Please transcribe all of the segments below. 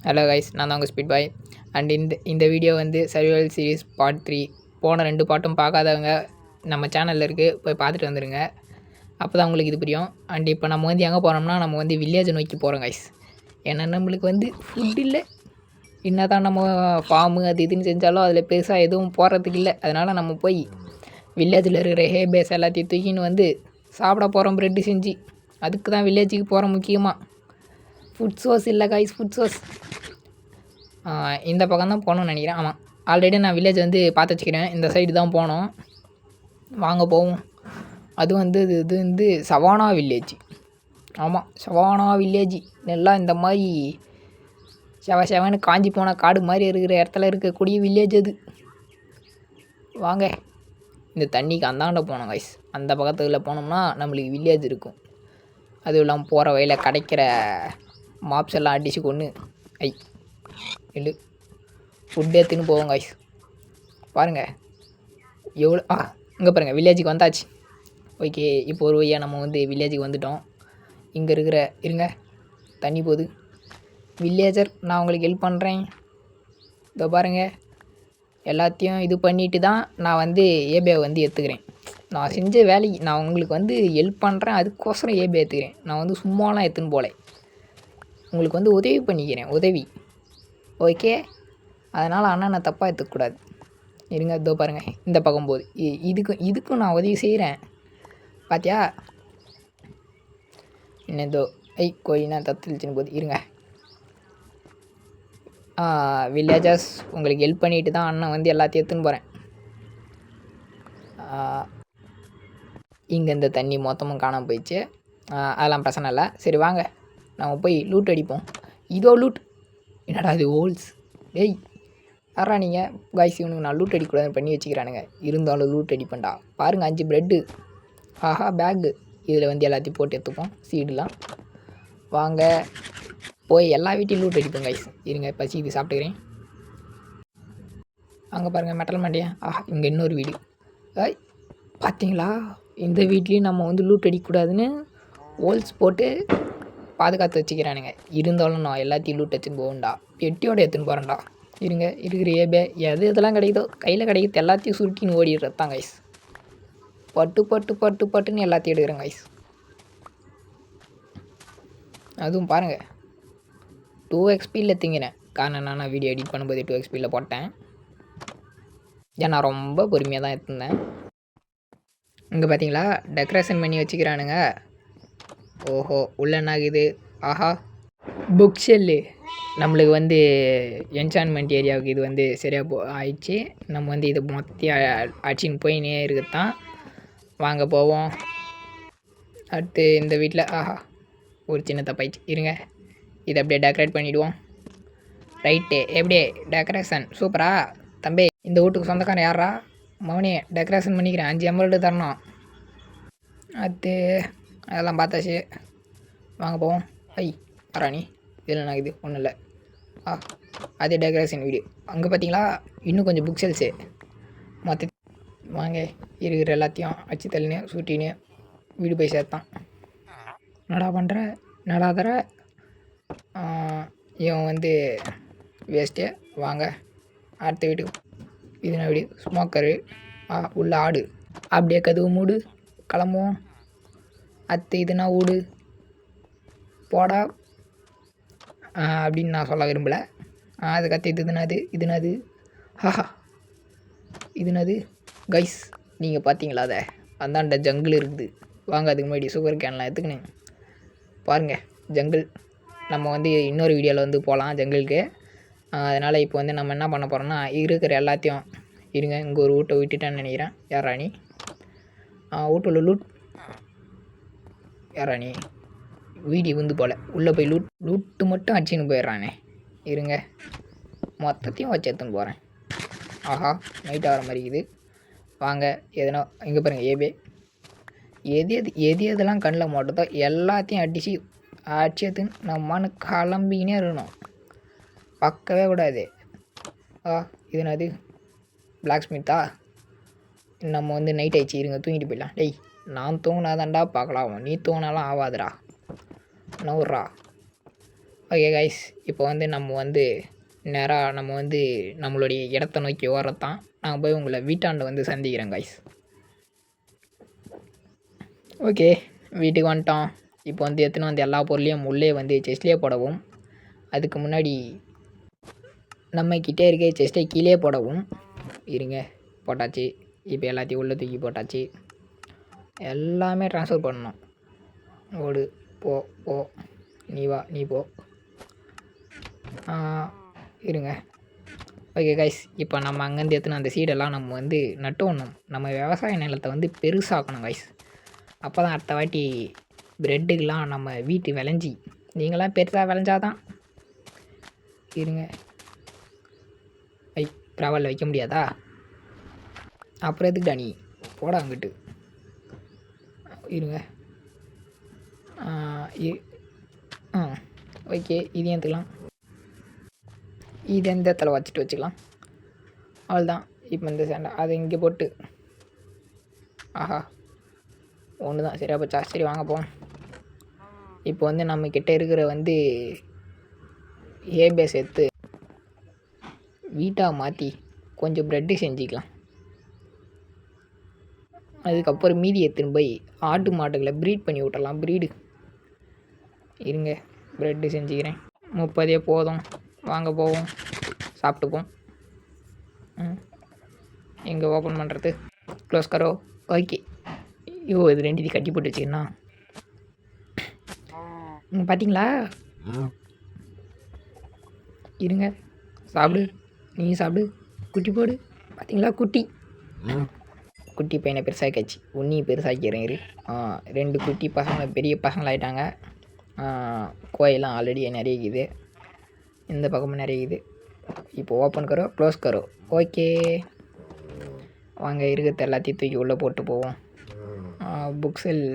Hello guys, நான் தான் உங்கள் ஸ்பீட் பாய். அண்ட் இந்த வீடியோ வந்து சர்வைவல் சீரிஸ் பார்ட் 3. போன 2 பாட்டும் பார்க்காதவங்க நம்ம சேனலில் இருக்குது, போய் பார்த்துட்டு வந்துடுங்க. அப்போ தான் உங்களுக்கு இது புரியும். அண்ட் இப்போ நம்ம வந்து எங்கே போகிறோம்னா, நம்ம வந்து வில்லேஜை நோக்கி போகிறோம் கைஸ். ஏன்னா நம்மளுக்கு வந்து ஃபுட் இல்லை. என்ன தான் நம்ம ஃபார்மு அது இதுன்னு செஞ்சாலும் அதில் பெருசாக எதுவும் போகிறதுக்கு இல்லை. அதனால் நம்ம போய் வில்லேஜில் இருக்கிற பேஸ் எல்லாத்தையும் தூக்கின்னு வந்து சாப்பிட போகிறோம், ப்ரெட்டு செஞ்சு. அதுக்கு தான் வில்லேஜுக்கு போகிறோம் முக்கியமாக. ஃபுட் சோர்ஸ் இல்லை கைஸ், ஃபுட் சோர்ஸ். இந்த பக்கம் தான் போகணும்னு நினைக்கிறேன். ஆமாம், ஆல்ரெடி நான் வில்லேஜ் வந்து பார்த்து வச்சுக்கிறேன். இந்த சைடு தான் போனோம், வாங்க போவோம். அது வந்து இது வந்து சவானா வில்லேஜ். ஆமாம், சவானா வில்லேஜ். நல்லா இந்த மாதிரி செவன்னு காஞ்சி போன காடு மாதிரி இருக்கிற இடத்துல இருக்கக்கூடிய வில்லேஜ் அது. வாங்க, இந்த தண்ணிக்கு அந்தாண்ட போனோம் கைஸ். அந்த பக்கத்தில் போனோம்னா நம்மளுக்கு வில்லேஜ் இருக்கும். அதுவும் இல்லாமல் போகிற வழியில் கிடைக்கிற மாப்ஸ் எல்லாம் அடிச்சு கொண்டு இல்லை ஃபுட் எடுத்துன்னு போவோம் கைஸ். பாருங்கள் எவ்வளோ இங்கே பாருங்கள், வில்லேஜுக்கு வந்தாச்சு. ஓகே, இப்போ ஒரு வழியாக நம்ம வந்து வில்லேஜுக்கு வந்துவிட்டோம். இங்கே இருக்கிற இருங்க, தண்ணி போகுது. வில்லேஜர், நான் உங்களுக்கு ஹெல்ப் பண்ணுறேன். இதோ பாருங்கள், எல்லாத்தையும் இது பண்ணிட்டு தான் நான் வந்து ஏபிஐ வந்து எடுத்துக்கிறேன். நான் செஞ்ச வேலைக்கு நான் உங்களுக்கு வந்து ஹெல்ப் பண்ணுறேன், அதுக்கோசரம் ஏபிஐ எடுத்துக்கிறேன். நான் வந்து சும்மாலாம் எடுத்துன்னு போகலை, உங்களுக்கு வந்து உதவி பண்ணிக்கிறேன், உதவி. ஓகே, அதனால் அண்ணனை தப்பாக எடுத்துக்கூடாது. இருங்க, இதோ பாருங்கள், இந்த பக்கம் போகுது. இதுக்கும் நான் உதவி செய்கிறேன், பார்த்தியா? இன்னும் இதோ கோழினா தத்துலிச்சுன்னு போகுது. இருங்க, வில்லேஜர்ஸ், உங்களுக்கு ஹெல்ப் பண்ணிட்டு தான் அண்ணன் வந்து எல்லாத்தையும் எடுத்துன்னு போகிறேன். இங்கே இந்த தண்ணி மொத்தமும் காணாமல் போயிடுச்சு. அதெல்லாம் பிரச்சனை இல்லை. சரி வாங்க, நம்ம போய் லூட் அடிப்போம். இதோ லூட். என்னடா இது ஹோல்ஸ்? டேய் யாரா நீங்கள்? காய்ஸ், இவனுக்கு நான் லூட் அடிக்கூடாதுன்னு பண்ணி வச்சுக்கிறானுங்க. இருந்தாலும் லூட் அடிப்பேன்டா. பாருங்கள், 5 ப்ரெட்டு. ஆஹா, பேக்கு. இதில் வந்து எல்லாத்தையும் போட்டு எடுத்துப்போம், சீடுலாம். வாங்க போய் எல்லா வீட்டையும் லூட் அடிப்போம் காய்ஸ். இருங்க, பசி இது சாப்பிட்டுக்கிறேன். அங்கே பாருங்கள், மெட்டல் மண்டியா. இங்கே இன்னொரு வீடு. பார்த்தீங்களா, இந்த வீட்லேயும் நம்ம வந்து லூட் அடிக்கக்கூடாதுன்னு ஹோல்ஸ் போட்டு பாதுகாத்து வச்சுக்கிறானுங்க. இருந்தாலும் நான் எல்லாத்தையும் லூட் எடுத்துன்னு போவேன்டா, பெட்டியோட எடுத்துன்னு போகிறேன்டா. இருங்க, இருக்கிற ஏபே எது இதெல்லாம் கிடைக்குதோ கையில் கிடைக்குது எல்லாத்தையும் சுருட்டின்னு ஓடிடுறது தான் கைஸ். பட்டுன்னு எல்லாத்தையும் எடுக்கிறேன் கைஸ். அதுவும் பாருங்கள், 2x ஸ்பீடில் திங்கிறேன். காரணம் நான் வீடியோ எடிட் பண்ணும்போது 2x ஸ்பீடில் போட்டேன். ஏன்னா ரொம்ப பொறுமையாக தான் எடுத்துருந்தேன். இங்கே பார்த்தீங்களா, டெக்கரேஷன் பண்ணி வச்சுக்கிறானுங்க. ஓஹோ, உள்ள என்ன ஆகுது? ஆஹா, புக் ஷெல்லு. நம்மளுக்கு வந்து என்சான்மெண்ட் ஏரியாவுக்கு இது வந்து சரியாக ஆயிடுச்சு. நம்ம வந்து இது மொத்தம் அடிச்சின்னு போயினே இருக்குதான். வாங்க போவோம். அடுத்து இந்த வீட்டில் ஒரு சின்ன தப்பாயிடுச்சு. இருங்க, இதை அப்படியே டெக்கரேட் பண்ணிவிடுவோம். ரைட்டு, எப்படியே டெக்கரேஷன் சூப்பரா தம்பி. இந்த வீட்டுக்கு சொந்தக்காரன் யாரா? மவனே, டெக்கரேஷன் பண்ணிக்கிறேன், 5 எம்எல்டு தரணும். அது அதெல்லாம் பார்த்தாச்சு, வாங்க போவோம். ராணி, இதில் நான் இது ஒன்றும் இல்லை. அதே டெக்கரேஷன் வீடியோ. அங்கே பார்த்தீங்களா, இன்னும் கொஞ்சம் புக் செல்ஸு மற்ற. வாங்க, இருக்கிற எல்லாத்தையும் அச்சு தள்ளினு சுட்டின்னு வீடு போய் சேர்த்தான். நடா பண்ணுற நடாதர இவன் வந்து வேஸ்ட்டு. வாங்க அடுத்த வீட்டுக்கு. இதுனா வீடு ஸ்மோக்கரு. உள்ள ஆடு. அப்படியே கதவு மூடு, கிளம்புவோம். அத்து இதுனா ஊடு போடா அப்படின்னு நான் சொல்ல விரும்பலை. அது கற்று இதுனாது இதுனாது கைஸ், நீங்கள் பார்த்தீங்களா? அதை அந்தாண்ட ஜங்கிள் இருக்குது. வாங்க, அதுக்கு முன்னாடி சுகர் கேன்லாம் எடுத்துக்கினேன். பாருங்கள், ஜங்கிள். நம்ம வந்து இன்னொரு வீடியோவில் வந்து போகலாம் ஜங்கிளுக்கு. அதனால் இப்போ வந்து நம்ம என்ன பண்ண போகிறோம்னா, இருக்கிற எல்லாத்தையும் இருங்க. இங்கே ஒரு வீட்டை விட்டுட்டான்னு நினைக்கிறேன். யாராணி? வீட்டில் லூட். யாராணி? வீடியோ வந்து போல் உள்ளே போய் லூட்டு மட்டும் அடிச்சுன்னு போயிடுறானே. இருங்க, மொத்தத்தையும் வச்சு எடுத்துன்னு போகிறேன். ஆஹா, நைட் ஆகிற மாதிரி இருக்குது. வாங்க, எதுனா இங்கே பாருங்கள், ஏபே எதெல்லாம் கண்ணில் மாட்டதோ எல்லாத்தையும் அடித்து எடுத்துன்னு நம்மன்னு கிளம்பினே இருக்கணும், பார்க்கவே கூடாது. இதுனாது பிளாக் ஸ்மித்தா? நம்ம வந்து நைட் ஆயிடுச்சு, இருங்க தூங்கிட்டு போயிடலாம். டேய், நான் தூங்கினாதான்டா பார்க்கலாம், நீ தூங்கினாலாம் ஆகாதுடா. நவுறா. ஓகே கைஸ், இப்போ வந்து நம்ம வந்து நேராக நம்ம வந்து நம்மளுடைய இடத்த நோக்கி ஓடுறதான். நான் போய் உங்களை வீட்டாண்ட வந்து சந்திக்கிறேன் கைஸ். ஓகே, வீட்டுக்கு வந்துட்டோம். இப்போ வந்து எடுத்துன்னு வந்து எல்லா பொருளையும் உள்ளே வந்து செஸ்ட்லேயே போடவும், அதுக்கு முன்னாடி நம்மக்கிட்டே இருக்க செஸ்ட்டை கீழே போடவும். இருங்க, போட்டாச்சு. இப்போ எல்லாத்தையும் உள்ளே தூக்கி போட்டாச்சு. எல்லாமே ட்ரான்ஸ்ஃபர் பண்ணணும். ஓடு, போ போ, நீ வா, நீ போ. இருங்க. ஓகே கைஸ், இப்போ நம்ம அங்கேருந்து எடுத்துன்னு அந்த சீடெல்லாம் நம்ம வந்து நட்டுவணும். நம்ம விவசாய நிலத்தை வந்து பெருசாக்கணும் கைஸ். அப்போ தான் அடுத்த வாட்டி ப்ரெட்டுக்கெலாம் நம்ம வீட்டு விளைஞ்சி நீங்களாம் பெருசாக விளைஞ்சாதான். இருங்க, ட்ராவலில் வைக்க முடியாதா? அப்புறம் எதுக்குடா நீ போட அங்கிட்டு. இருங்க. ஓகே, இது எடுத்துக்கலாம். இது எந்த இடத்துல வச்சுட்டு வச்சுக்கலாம். அவ்வளோதான். இப்போ இந்த சண்டை அதை இங்கே போட்டு. ஆஹா, ஒன்று தான் சரியா போச்சா? சரி வாங்க போவோம். இப்போ வந்து நம்மக்கிட்ட இருக்கிற வந்து ஏபேஸ் எடுத்து வீட்டாக மாற்றி கொஞ்சம் ப்ரெட்டு செஞ்சுக்கலாம். அதுக்கப்புறம் மீதி எடுத்துன்னு போய் ஆட்டு மாட்டுகளை ப்ரீட் பண்ணி விட்டலாம். ப்ரீடு. இருங்க, ப்ரெட்டு செஞ்சுக்கிறேன். 30 போதும். வாங்க போவோம், சாப்பிட்டுப்போம். எங்கே ஓப்பன் பண்ணுறது? க்ளோஸ் கரோ. ஓகே. ஐயோ, இது 2 கட்டி போட்டு வச்சுக்கண்ணா. பார்த்தீங்களா? இருங்க, சாப்பிடு. நீ சாப்பிடு. குட்டி போடு. பார்த்தீங்களா? குட்டி பையனை பெருசாக்காச்சு. உன்னையும் பெருசாக்கிறேன். 2 குட்டி பசங்க பெரிய பசங்களாயிட்டாங்க. கோயிலாம் ஆல்ரெடி நிறைய இருக்குது. இந்த பக்கமும் நிறைய இருக்குது. இப்போ ஓப்பன் கரோ, க்ளோஸ் கரோ. ஓகே, வாங்க இருக்கிறது எல்லாத்தையும் தூக்கி உள்ளே போட்டு போவோம். புக்ஸில்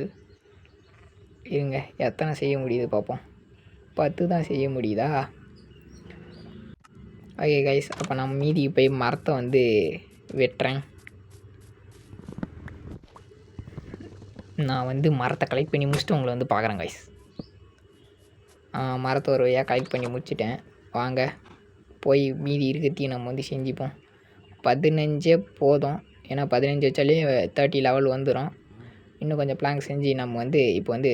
இருங்க, எத்தனை செய்ய முடியுது பார்ப்போம். 10 தான் செய்ய முடியுதா? ஓகே கைஸ், அப்போ நான் மீதிக்கு போய் மரத்தை வந்து வெட்டுறேன். நான் வந்து மரத்தை கலெக்ட் பண்ணி முடிச்சுட்டு உங்களை வந்து பார்க்குறேன் கைஸ். மரத்தை ஒரு வழியாக கலெக்ட் பண்ணி முடிச்சிட்டேன். வாங்க போய் மீதி இருக்கிறதையும் நம்ம வந்து செஞ்சுப்போம். 15 போதும். ஏன்னா 15 வச்சாலே 30 லெவல் வந்துடும். இன்னும் கொஞ்சம் பிளாங்க் செஞ்சு நம்ம வந்து இப்போ வந்து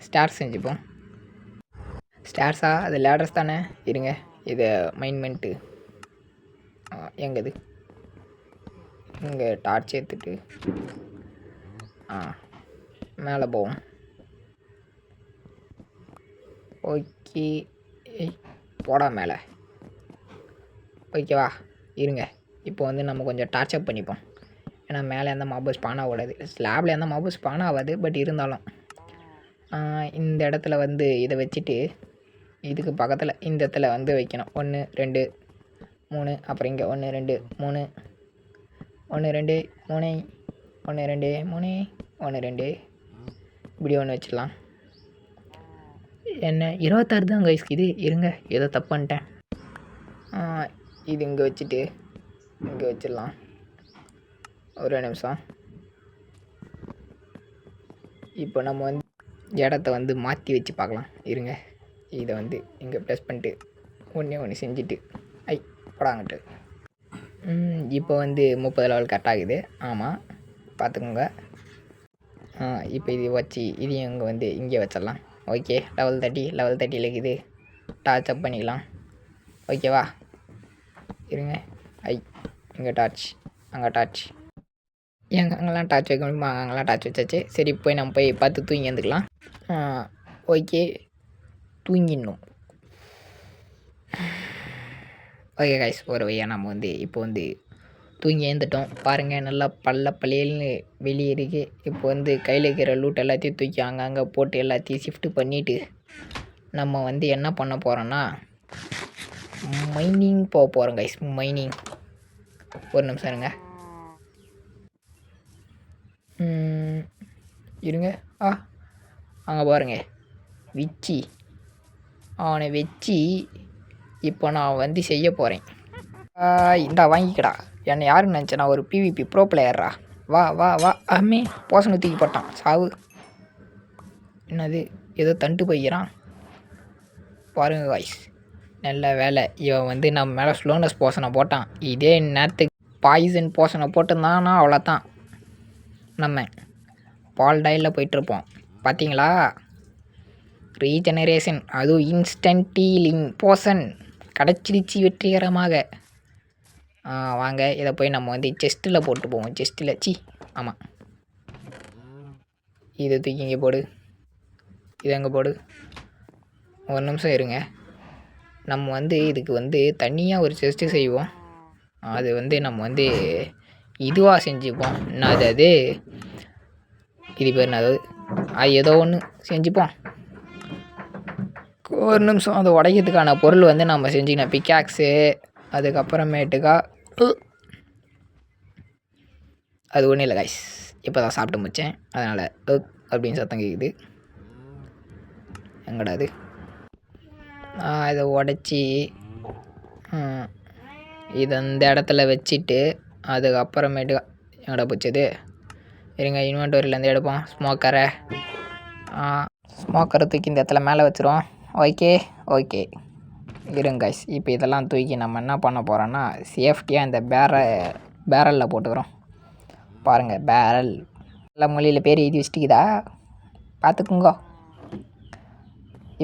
ஸ்டார்ஸ் செஞ்சுப்போம். ஸ்டார்ஸா? அது லேடர்ஸ் தானே. இருங்க, இதை மைண்ட் பண்ணிட்டு எங்கது இங்கே டார்ச் எடுத்துட்டு மேலே போவோம். ஓகே, போடா மேலே. ஓகேவா? இருங்க, இப்போ வந்து நம்ம கொஞ்சம் டார்ச்சப் பண்ணிப்போம். ஏன்னா மேலே எந்த மாபு ஸ்பான் ஆகாது, ஸ்லாபில் எந்த மாபு ஸ்பான் ஆகாது. பட் இருந்தாலும் இந்த இடத்துல வந்து இதை வச்சுட்டு இதுக்கு பக்கத்தில் இந்த இடத்துல வந்து வைக்கணும். 1 2 3, அப்புறம் இங்கே 1 2 3, 1 2 3, 1 2 3, 1 2, இப்படி ஒன்று வச்சிடலாம். என்ன 26 தான் கைஸ் இது. இருங்க, ஏதோ தப்பு பண்ணிட்டேன். இது இங்கே வச்சுட்டு இங்கே வச்சிடலாம். ஒரு நிமிஷம். இப்போ நம்ம வந்து இடத்த வந்து மாற்றி வச்சு பார்க்கலாம். இருங்க, இதை வந்து இங்கே ப்ரெஸ் பண்ணிட்டு ஒன்று செஞ்சுட்டு படாங்கிட்டு. இப்போ வந்து 30 லெவல் கரெக்டாகுது. ஆமாம், பார்த்துக்கோங்க. இப்போ இது வச்சு இதையும் இங்கே வந்து இங்கே வச்சிடலாம். ஓகே, லெவல் 30 இருக்குது. டார்ச் அப் பண்ணிக்கலாம். ஓகேவா? இருங்க. இங்கே டார்ச், அங்கே டார்ச். அங்கெல்லாம் டார்ச் வைக்க முடியுமா? அங்கெல்லாம் டார்ச் வச்சாச்சு. சரி, போய் நம்ம போய் பார்த்து தூங்கி எழுந்துக்கலாம். ஓகே, தூங்கிடணும். ஓகே கைஸ், ஒரு வழியாக நம்ம வந்து இப்போ வந்து தூங்கி எழுந்துட்டோம். பாருங்கள், நல்லா பல்லேல்னு வெளியே இருக்குது. இப்போ வந்து கையில் இருக்கிற லூட் எல்லாத்தையும் தூக்கி அங்கங்கே போட்டு எல்லாத்தையும் ஷிஃப்ட்டு பண்ணிவிட்டு நம்ம வந்து என்ன பண்ண போகிறோன்னா மைனிங் போக போகிறோம் கைஸ். மைனிங். ஒரு நிமிஷம் இருங்க. இருங்க. அங்கே பாருங்க, விச்சி. அவனை வச்சு இப்போ நான் வந்து செய்ய போகிறேன். இந்தா வாங்கிக்கடா. என்னை யாருன்னு நினச்சேன்? நான் ஒரு PVP ப்ரோ பிளேயர்ரா. வா வா வா. போசனை தூக்கி போட்டான். சாவு. என்னது, ஏதோ தண்டு போய்க்கிறான். பாருங்க காய்ஸ், நல்ல வேலை இவன் வந்து நம்ம மேலே ஸ்லோனஸ் போஷனை போட்டான். இதே நேரத்துக்கு பாய்சன் போஷனை போட்டிருந்தான்னா அவ்வளோதான், நம்ம பால் டைலில் போயிட்டுருப்போம். பார்த்தீங்களா, ரீஜெனரேஷன், அதுவும் இன்ஸ்டன்ட் ஹீலிங் போஷன் கிடச்சிடுச்சு வெற்றிகரமாக. வாங்க இதை போய் நம்ம வந்து செஸ்ட்டில் போட்டு போவோம். செஸ்ட்டில் ஆமாம், இது தூக்கி இங்கே போடு, இது எங்கே போடு. ஒரு நிமிஷம் இருங்க, நம்ம வந்து இதுக்கு வந்து தனியாக ஒரு செஸ்ட்டு செய்வோம். அது வந்து நம்ம வந்து இதுவாக செஞ்சுப்போம். அது இது பேர் என்னது, ஏதோ ஒன்று செஞ்சுப்போம். ஒரு நிமிஷம், அதை உடைக்கிறதுக்கான பொருள் வந்து நம்ம செஞ்சுக்கணும். பிக்காக்ஸு, அதுக்கப்புறமேட்டுக்கா அது ஒன்றும் இல்லை காய்ஸ், இப்போ தான் சாப்பிட்டு முடித்தேன், அதனால் அப்படின்னு சத்தம் கேட்குது. எங்கடா அது, இதை உடச்சி இதை இந்த இடத்துல வச்சுட்டு அதுக்கப்புறமேட்டு எங்கடா போச்சது, இருங்க இன்வென்டரியிலேருந்து எடுப்போம். ஸ்மோக்கரை தூக்கி இந்த இடத்துல மேலே வச்சுருவோம். ஓகே இருங்க கைஸ், இப்போ இதெல்லாம் தூக்கி நம்ம என்ன பண்ண போகிறோன்னா சேஃப்டியாக இந்த பேரலில் போட்டுக்கிறோம். பாருங்கள், பேரல் எல்லா மொழியில் பேர் எழுதி வச்சுட்டுக்குதா, பார்த்துக்குங்கோ.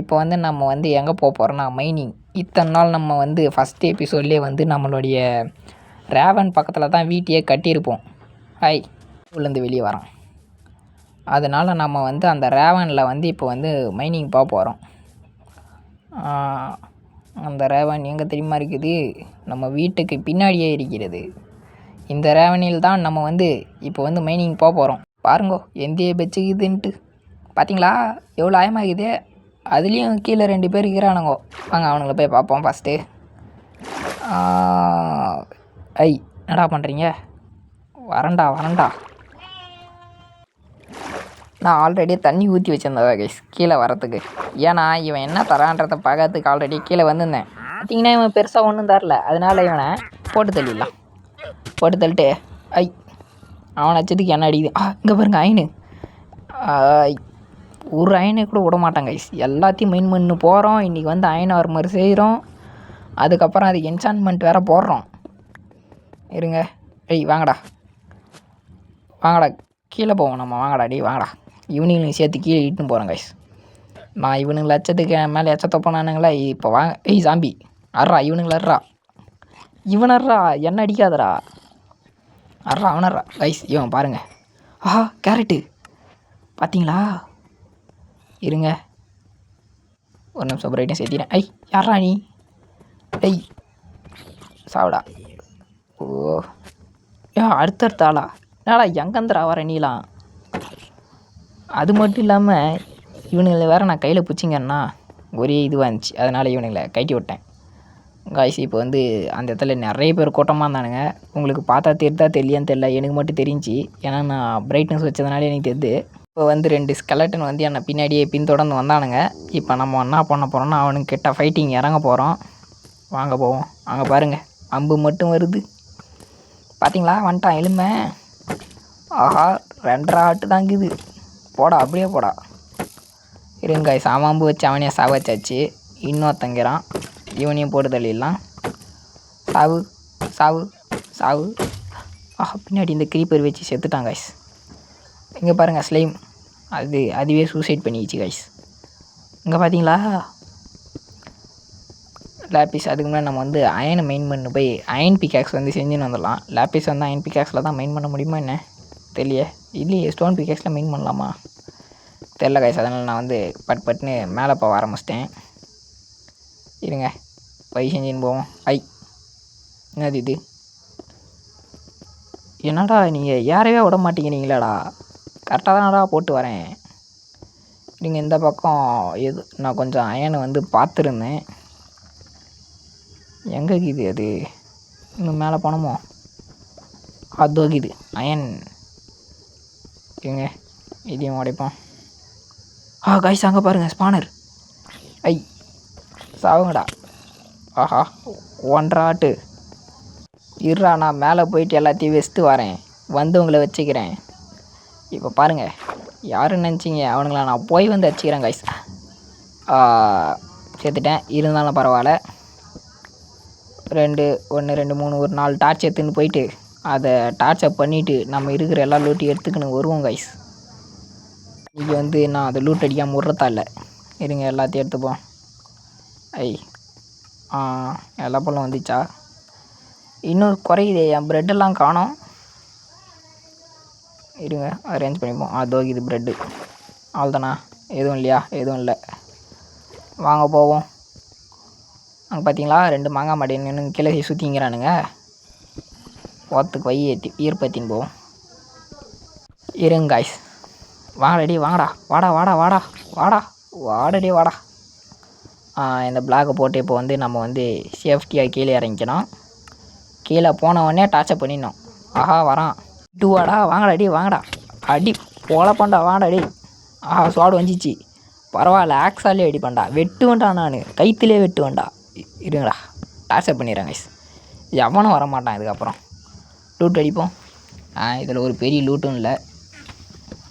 இப்போ வந்து நம்ம வந்து எங்கே போக போகிறோன்னா மைனிங். இத்தனை நாள் நம்ம வந்து ஃபஸ்ட் எபிசோட்லேயே வந்து நம்மளுடைய ரேவன் பக்கத்தில் தான் வீட்டையே கட்டியிருப்போம். உள்ளேருந்து வெளியே வரோம். அதனால் நம்ம வந்து அந்த ரேவனில் வந்து இப்போ வந்து மைனிங் போக போகிறோம். அந்த ரேவன் எங்கே தெரியுமா இருக்குது, நம்ம வீட்டுக்கு பின்னாடியே இருக்கிறது. இந்த ரேவனில் தான் நம்ம வந்து இப்போ வந்து மைனிங் போக போகிறோம். பாருங்கோ எந்த பெச்சுக்குதுன்ட்டு, பார்த்தீங்களா எவ்வளோ ஆயமாகுது. அதுலேயும் கீழே 2 பேர் இருக்கிறானுங்கோ. வாங்க அவனுங்களை போய் பார்ப்போம் ஃபஸ்ட்டு. என்னடா பண்ணுறீங்க, வரண்டா. நான் ஆல்ரெடியே தண்ணி ஊற்றி வச்சுருந்தேன் கைஸ் கீழே வரத்துக்கு. ஏன்னா இவன் என்ன தரான்றதை பார்க்கறதுக்கு ஆல்ரெடி கீழே வந்திருந்தேன். பார்த்திங்கன்னா இவன் பெருசாக ஒன்றும் தரல, அதனால் இவனை போட்டு தள்ளிடலாம். போட்டு தள்ளிட்டு அவனை வச்சதுக்கு என்ன அடிக்குது. இங்கே பாருங்க அயனு. ஒரு அயனை கூட விட மாட்டாங்க கைஸ், எல்லாத்தையும் மெயின் பண்ணு போகிறோம். இன்றைக்கி வந்து அயன் ஆர் மாதிரி செய்கிறோம். அதுக்கப்புறம் அதுக்கு என்சான்மெண்ட் வேறு போடுறோம். இருங்க, வாங்கடா கீழே போவோம் நம்ம, வாங்கடா. இவனுங்களையும் சேர்த்து கீழே இட்டுன்னு போகிறேன் கைஸ். நான் இவனுங்க லட்சத்துக்கு மேலே எச்சத்தை போனானுங்களா. இப்போ வாங்க சாம்பி அட்றா, இவனுங்களா இவனர்றா, என்ன அடிக்காதடா, அவனர்றா கைஸ். இவன் பாருங்கள், கேரட்டு பார்த்தீங்களா. இருங்க ஒரு நிமிஷம் பிரைட்னஸ் சேர்த்தினேன். யாரா நீ, சாவிடா. அடுத்த ஆளா, என்னடா எங்கேந்திரா வர நீலாம். அது மட்டும் இல்லாமல் இவனுங்களை வேறு நான் கையில் பிடிச்சிங்கன்னா ஒரே இதுவாக இருந்துச்சு, அதனால் இவனுங்களை கட்டி விட்டேன் காய்ஸ். இப்போ வந்து அந்த இடத்துல நிறைய பேர் கூட்டமாக இருந்தானுங்க. உங்களுக்கு பார்த்தா தெரியலையான்னு தெரியல, எனக்கு மட்டும் தெரிஞ்சு, ஏன்னா நான் பிரைட்னஸ் வச்சதுனால எனக்கு தெரியுது. இப்போ வந்து 2 ஸ்கெலட்டன் வந்து என்னை பின்னாடியே பின்தொடர்ந்து வந்தானுங்க. இப்போ நம்ம என்ன பண்ண போகிறோம்னா அவனுக்கு கிட்ட ஃபைட்டிங் இறங்க போகிறோம். வாங்க போவோம். அங்கே பாருங்கள் அம்பு மட்டும் வருது, பார்த்தீங்களா, வந்துட்டான் எலுமை. 2 ஆட்டு தாங்குது, போடா அப்படியே போடா. இருங்க சாமாம்பு வச்சு அவனையே சாவச்சாச்சு. இன்னொருத்தங்கிறான், இவனையும் போட்டு தள்ளிடலாம். சாவு. பின்னாடி இந்த க்ரீப்பர் வச்சு செத்துட்டான் கைஸ். இங்கே பாருங்கள் ஸ்லைம், அதுவே சூசைட் பண்ணிக்கிச்சு கைஸ். இங்கே பார்த்தீங்களா லேப்பிஸ். அதுக்கு முன்னாடி நம்ம வந்து அயனை மெயின் பண்ண போய் அயன் பிக்காக்ஸ் வந்து செஞ்சுன்னு வந்துடலாம். லேப்பிஸ் வந்து அயன் பிக்காக்ஸில் தான் மெயின் பண்ண முடியுமா என்ன தெரியல. இல்லையே ஸ்டோன் பிக்காக்ஸில் மெயின் பண்ணலாமா தெரில கைஸ். அதனால் நான் வந்து பட்டுன்னு மேலே போக ஆரம்பிச்சிட்டேன். இருங்க செஞ்சுன்னு போவோம். என்னது இது, என்னடா நீங்கள் யாரையே விட மாட்டேங்கிறீங்களாடா. கரெக்டாக தானடா போட்டு வரேன். நீங்கள் இந்த பக்கம் நான் கொஞ்சம் அயனை வந்து பார்த்துருந்தேன். எங்கே இருக்குது அது, இன்னும் மேலே போனோமோ, அது இது அயன். இருங்க இதையும் உடைப்போம். காய்ஸ் அங்கே பாருங்கள் ஸ்பானர். சாவுங்கடா. 1.5 ஆட்டு. இருறா நான் மேலே போயிட்டு எல்லாத்தையும் வச்சுட்டு வரேன், வந்து உங்களை வச்சுக்கிறேன். இப்போ பாருங்கள் யாருன்னு நினச்சிங்க, அவனுங்களா நான் போய் வந்து வச்சுக்கிறேன் கைஸ். சேர்த்துட்டேன். இருந்தாலும் பரவாயில்ல. 2 1 2 3 ஒரு 4 டார்ச் எடுத்துன்னு போயிட்டு அதை டார்ச் அப் பண்ணிவிட்டு நம்ம இருக்கிற எல்லா லூட்டையும் எடுத்துக்கின்னு வருவோம் கைஸ். இன்றைக்கி வந்து நான் அதை லூட் அடிக்காமல் விட்றதா இல்லை. இருங்க எல்லாத்தையும் எடுத்துப்போம். எல்லா பொருளும் வந்துச்சா? இன்னும் குறையுது, என் ப்ரெட்டெல்லாம் காணோம். இருங்க அரேஞ்ச் பண்ணிப்போம். அதோ இது ப்ரெட்டு. அவ்வளோதானா? எதுவும் இல்லையா? எதுவும் இல்லை. வாங்க போவோம். அங்கே பார்த்தீங்களா 2 மாங்காய் மாடின்னு கீழே சுற்றிங்கிறானுங்க. போகிறதுக்கு வை ஏற்றி ஈர்ப்பத்தின்னு போவோம். இருங்க காய்ஸ், வாங்கடடி வாங்கடா, வாடா வாடா வாடா வாடா வாடடி வாடா. இந்த பிளாக்கை போட்டு இப்போ வந்து நம்ம வந்து சேஃப்டியாக கீழே இறங்கிக்கணும். கீழே போனவொடனே டார்ச்சப் பண்ணிடணும். ஆஹா வரான். வாடா வாங்கடாடி வாங்கடா. அடி பொழப்பண்டா வாடாடி. ஸ்வாடு வந்துச்சு. பரவாயில்ல, ஆக்ஸாலே அடி பண்ணா. வெட்டுவேன்டா, நான் கைத்திலே வெட்டுவேன்டா. இருங்கடா, டார்ச்சப் பண்ணிடுறேன் கைஸ். எவனும் வரமாட்டான் இதுக்கப்புறம். லூட் அடிப்போம். இதில் ஒரு பெரிய லூட்டும் இல்லை.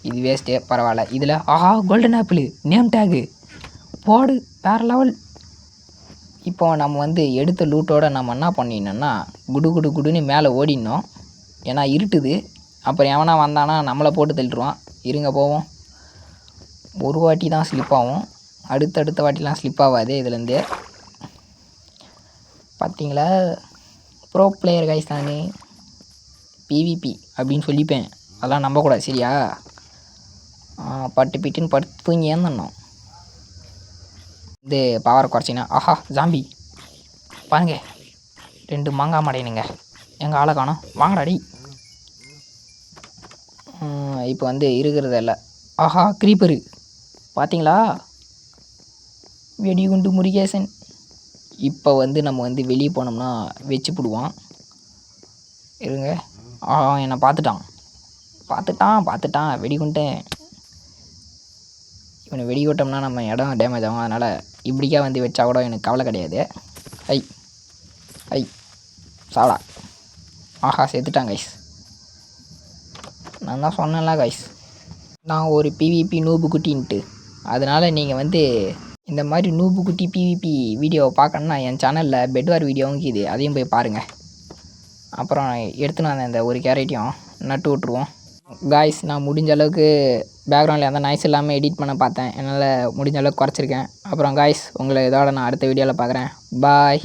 இது வேஸ்ட்டே, பரவாயில்ல. இதில் கோல்டன் ஆப்பிள் நேம் டேகு போடு, வேறு லெவல். இப்போ நம்ம வந்து எடுத்த லூட்டோடு நம்ம என்ன பண்ணிடணும்னா குடு குடு குடுன்னு மேலே ஓடிடணும். ஏன்னா இருட்டுது. அப்புறம் எவனா வந்தானா நம்மளை போட்டு தள்ளிடுவான். இருங்க போவோம். ஒரு வாட்டி தான் ஸ்லிப் ஆகும், அடுத்தடுத்த வாட்டிலாம் ஸ்லிப் ஆகாது. இதுலேருந்து பார்த்தீங்களா, ப்ரோ பிளேயர் கைஸ். நான் பிவிபி அப்படின்னு சொல்லிப்பேன். அதெல்லாம் நம்பக்கூடாது சரியா? பட்டு பிட்டுன்னு படுத்து தூங்கி ஏந்தணும். இது பவரை குறைச்சிங்கன்னா ஜாம்பி பாருங்க. 2 மாங்காய் மடையணுங்க. எங்கள் ஆளை காணோம். வாங்கடாடி. இப்போ வந்து இருக்கிறது இல்லை. க்ரீப்பரு பார்த்தீங்களா, வெடிகுண்டு முருகேசன். இப்போ வந்து நம்ம வந்து வெளியே போனோம்னா வச்சு போடுவான். இருங்க. என்னை பார்த்துட்டான் வெடிகுண்டேன். இவனை வெடிவிட்டோம்னா நம்ம இடம் டேமேஜ் ஆகும். அதனால் இப்படிக்கா வந்து வச்சா கூட எனக்கு கவலை கிடையாது. சாவடா. சேர்த்துட்டான் கைஸ். நான் தான் சொன்னேன்ல கைஸ், நான் ஒரு பிவிபி நூபு குட்டின்ட்டு. அதனால் நீங்கள் வந்து இந்த மாதிரி நூபு குட்டி பிவிபி வீடியோவை பார்க்கணுன்னா என் சேனலில் பெட்வார் வீடியோவும் இருக்குது, அதையும் போய் பாருங்கள். அப்புறம் எடுத்துன்னு வந்தேன் இந்த ஒரு கேரட்டையும் நட்டு விட்ருவோம். காய்ஸ், நான் முடிஞ்ச அளவுக்கு பேக்ரவுண்டில் எந்த நாய்ஸ் இல்லாமல் எடிட் பண்ண பார்த்தேன். என்னால் முடிஞ்ச அளவுக்கு குறைச்சிருக்கேன். அப்புறம் காய்ஸ், உங்களை இதோட நான் அடுத்த வீடியோவில் பார்க்குறேன். பாய்.